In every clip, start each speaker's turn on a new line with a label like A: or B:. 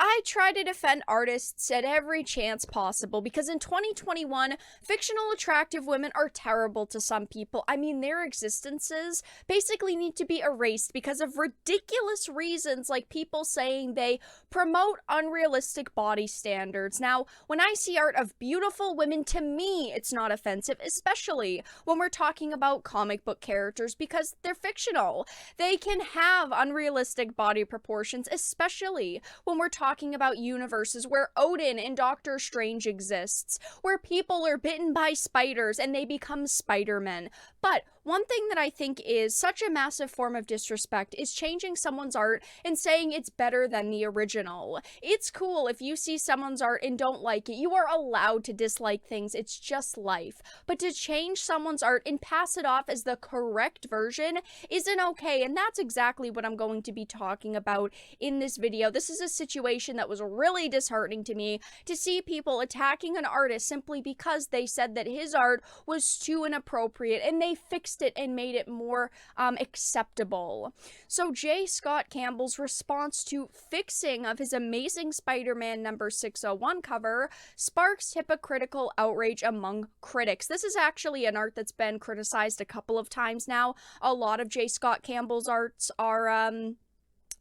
A: I try to defend artists at every chance possible because in 2021, fictional attractive women are terrible to some people. I mean, their existences basically need to be erased because of ridiculous reasons, like people saying they promote unrealistic body standards. Now, when I see art of beautiful women, to me, it's not offensive, especially when we're talking about comic book characters because they're fictional. They can have unrealistic body proportions, especially when we're talking about universes where Odin in Doctor Strange exists, where people are bitten by spiders and they become Spider-Men. But one thing that I think is such a massive form of disrespect is changing someone's art and saying it's better than the original. It's cool if you see someone's art and don't like it. You are allowed to dislike things. It's just life. But to change someone's art and pass it off as the correct version isn't okay. And that's exactly what I'm going to be talking about in this video. This is a situation that was really disheartening to me, to see people attacking an artist simply because they said that his art was too inappropriate and they fixed it and made it more acceptable. So J. Scott Campbell's response to fixing of his Amazing Spider-Man number 601 cover sparks hypocritical outrage among critics. This is actually an art that's been criticized a couple of times now. A lot of J. Scott Campbell's arts are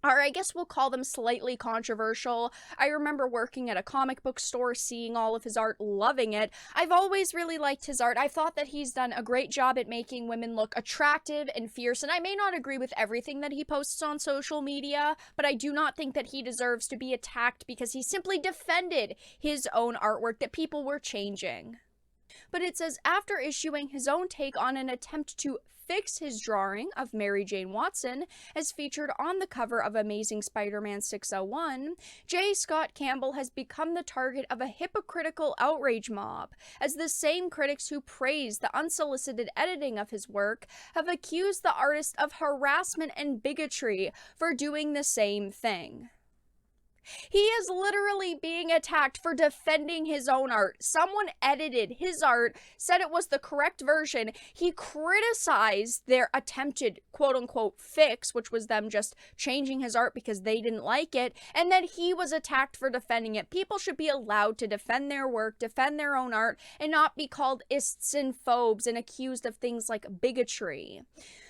A: I guess we'll call them slightly controversial. I remember working at a comic book store, seeing all of his art, loving it. I've always really liked his art. I thought that he's done a great job at making women look attractive and fierce, and I may not agree with everything that he posts on social media, but I do not think that he deserves to be attacked because he simply defended his own artwork that people were changing. But it says, after issuing his own take on an attempt to fix his drawing of Mary Jane Watson, as featured on the cover of Amazing Spider-Man 601, J. Scott Campbell has become the target of a hypocritical outrage mob, as the same critics who praised the unsolicited editing of his work have accused the artist of harassment and bigotry for doing the same thing. He is literally being attacked for defending his own art. Someone edited his art, said it was the correct version. He criticized their attempted quote-unquote fix, which was them just changing his art because they didn't like it, and then he was attacked for defending it. People should be allowed to defend their work, defend their own art, and not be called ists and phobes and accused of things like bigotry.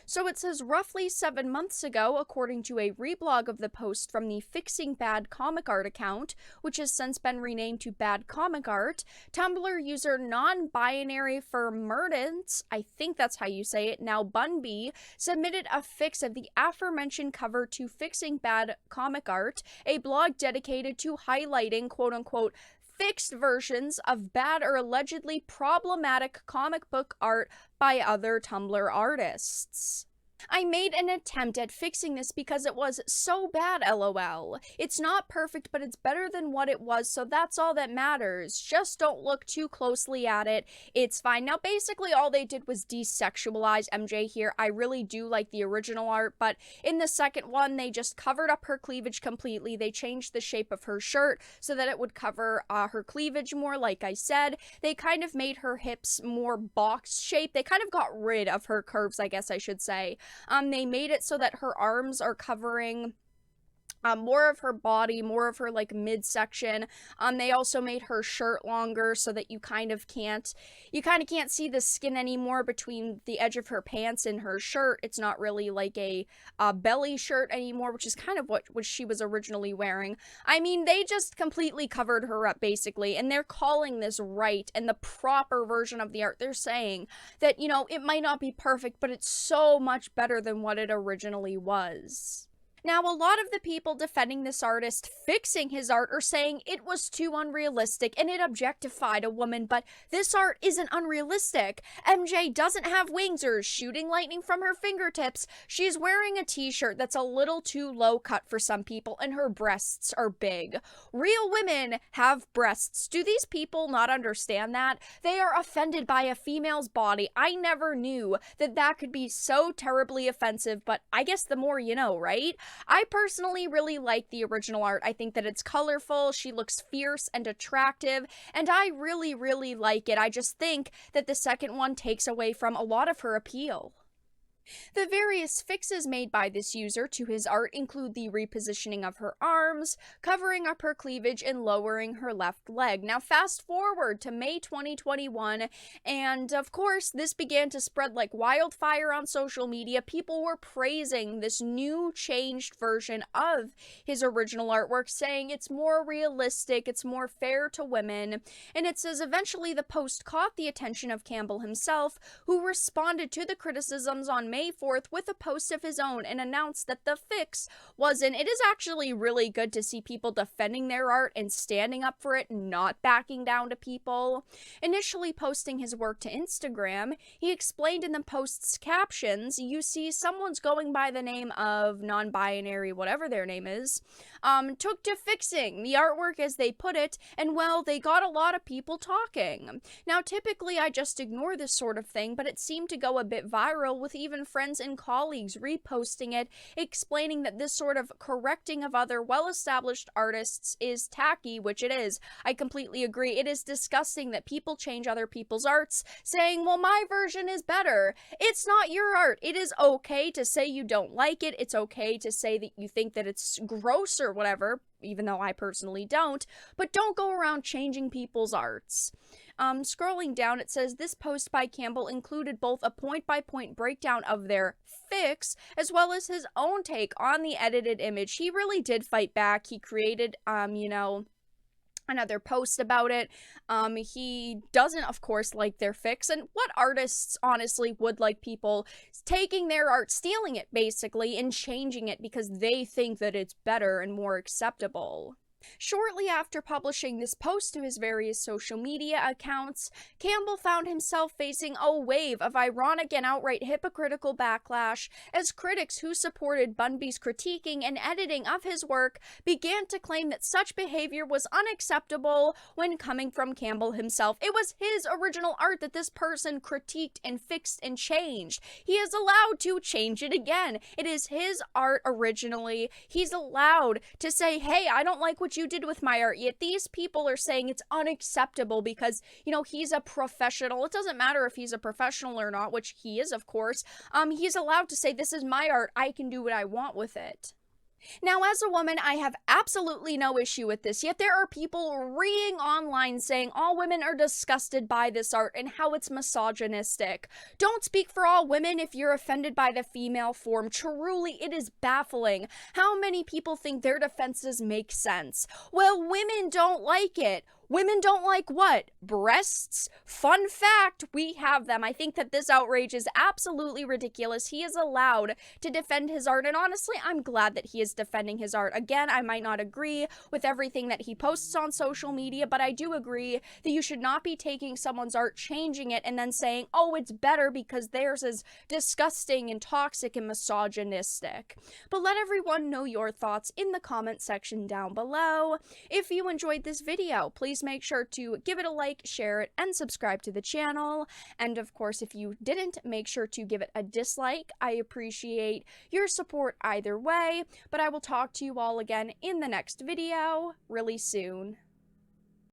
A: So it says, roughly 7 months ago, according to a reblog of the post from the Fixing Bad Comic Art account, which has since been renamed to Bad Comic Art, Tumblr user non-binary Puritans, I think that's how you say it, now Bunby, submitted a fix of the aforementioned cover to Fixing Bad Comic Art, a blog dedicated to highlighting quote-unquote fixed versions of bad or allegedly problematic comic book art by other Tumblr artists. I made an attempt at fixing this because it was so bad, lol. It's not perfect, but it's better than what it was, so that's all that matters. Just don't look too closely at it. It's fine. Now, basically, all they did was desexualize MJ here. I really do like the original art, but in the second one, they just covered up her cleavage completely. They changed the shape of her shirt so that it would cover her cleavage more, like I said. They kind of made her hips more box-shaped. They kind of got rid of her curves, I guess I should say. They made it so that her arms are covering more of her body, more of her like midsection. They also made her shirt longer so that you kind of can't see the skin anymore between the edge of her pants and her shirt. It's not really like a belly shirt anymore, which is kind of what she was originally wearing. I mean, they just completely covered her up basically, and they're calling this right and the proper version of the art. They're saying that, you know, it might not be perfect, but it's so much better than what it originally was. Now, a lot of the people defending this artist fixing his art are saying it was too unrealistic and it objectified a woman, but this art isn't unrealistic. MJ doesn't have wings or is shooting lightning from her fingertips. She's wearing a t-shirt that's a little too low cut for some people, and her breasts are big. Real women have breasts. Do these people not understand that? They are offended by a female's body. I never knew that that could be so terribly offensive, but I guess the more you know, right? I personally really like the original art. I think that it's colorful, she looks fierce and attractive, and I really, really like it. I just think that the second one takes away from a lot of her appeal. The various fixes made by this user to his art include the repositioning of her arms, covering up her cleavage, and lowering her left leg. Now, fast forward to May 2021, and of course, this began to spread like wildfire on social media. People were praising this new, changed version of his original artwork, saying it's more realistic, it's more fair to women. And it says eventually the post caught the attention of Campbell himself, who responded to the criticisms on May 4th with a post of his own and announced that the fix wasn't. It is actually really good to see people defending their art and standing up for it, not backing down to people. Initially posting his work to Instagram, he explained in the post's captions, you see someone's going by the name of non-binary, whatever their name is, took to fixing the artwork as they put it, and well, they got a lot of people talking. Now, typically I just ignore this sort of thing, but it seemed to go a bit viral with even friends and colleagues reposting it, explaining that this sort of correcting of other well-established artists is tacky, which it is. I completely agree. It is disgusting that people change other people's arts, saying, well, my version is better. It's not your art. It is okay to say you don't like it. It's okay to say that you think that it's gross or whatever, even though I personally don't, but don't go around changing people's arts. Scrolling down, it says this post by Campbell included both a point-by-point breakdown of their fix, as well as his own take on the edited image. He really did fight back. He created, another post about it. He doesn't, of course, like their fix. And what artists, honestly, would like people taking their art, stealing it, basically, and changing it because they think that it's better and more acceptable? Shortly after publishing this post to his various social media accounts, Campbell found himself facing a wave of ironic and outright hypocritical backlash as critics who supported Bunby's critiquing and editing of his work began to claim that such behavior was unacceptable when coming from Campbell himself. It was his original art that this person critiqued and fixed and changed. He is allowed to change it again. It is his art originally. He's allowed to say, hey, I don't like what you did with my art, yet these people are saying it's unacceptable because, he's a professional. It doesn't matter if he's a professional or not, which he is, of course. He's allowed to say, this is my art, I can do what I want with it. Now, as a woman, I have absolutely no issue with this, yet there are people reading online saying all women are disgusted by this art and how it's misogynistic. Don't speak for all women if you're offended by the female form. Truly, it is baffling how many people think their defenses make sense. Well, women don't like it. Women don't like what? Breasts? Fun fact, we have them. I think that this outrage is absolutely ridiculous. He is allowed to defend his art, and honestly, I'm glad that he is defending his art. Again, I might not agree with everything that he posts on social media, but I do agree that you should not be taking someone's art, changing it, and then saying, oh, it's better because theirs is disgusting and toxic and misogynistic. But let everyone know your thoughts in the comment section down below. If you enjoyed this video, please make sure to give it a like, share it, and subscribe to the channel. And of course, if you didn't, make sure to give it a dislike. I appreciate your support either way, but I will talk to you all again in the next video really soon.